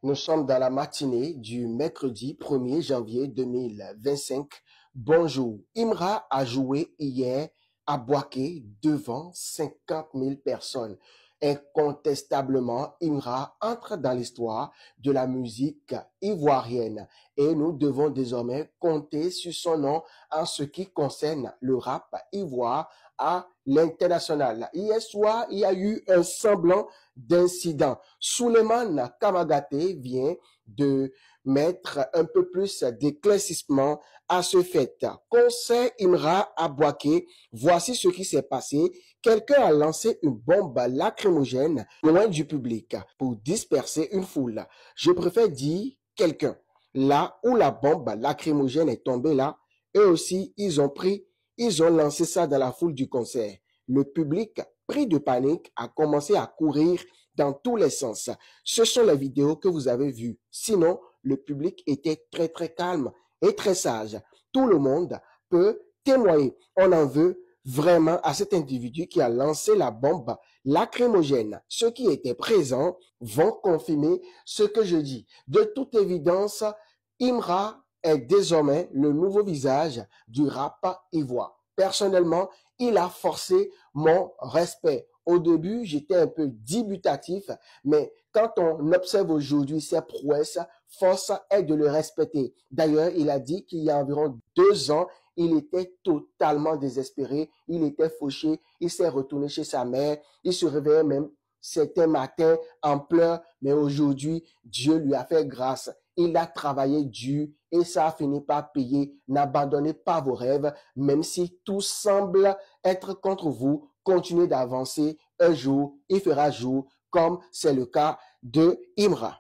Nous sommes dans la matinée du mercredi 1er janvier 2025. Bonjour. Imra a joué hier à Boaké devant 50 000 personnes. Incontestablement, Imra entre dans l'histoire de la musique ivoirienne et nous devons désormais compter sur son nom en ce qui concerne le rap ivoire à l'international. Hier soir, il y a eu un semblant d'incident. Souleymane Kamagaté vient de mettre un peu plus d'éclaircissement à ce fait. Concert Imra à Boaké, voici ce qui s'est passé. Quelqu'un a lancé une bombe lacrymogène loin du public pour disperser une foule. Je préfère dire quelqu'un. Là où la bombe lacrymogène est tombée là, eux aussi, ils ont lancé ça dans la foule du concert. Le public, pris de panique, a commencé à courir dans tous les sens. Ce sont les vidéos que vous avez vues. Sinon, le public était très très calme et très sage. Tout le monde peut témoigner. On en veut vraiment à cet individu qui a lancé la bombe lacrymogène. Ceux qui étaient présents vont confirmer ce que je dis. De toute évidence, Imra est désormais le nouveau visage du rap ivoire. Personnellement, il a forcé mon respect. Au début, j'étais un peu dubitatif, mais quand on observe aujourd'hui ses prouesses, force est de le respecter. D'ailleurs, il a dit qu'il y a environ 2 ans, il était totalement désespéré, il était fauché, il s'est retourné chez sa mère, il se réveillait même certains matins en pleurs, mais aujourd'hui, Dieu lui a fait grâce. Il a travaillé dur et ça a fini par payer. N'abandonnez pas vos rêves, même si tout semble être contre vous. Continuez d'avancer. Un jour, il fera jour, comme c'est le cas de Imra.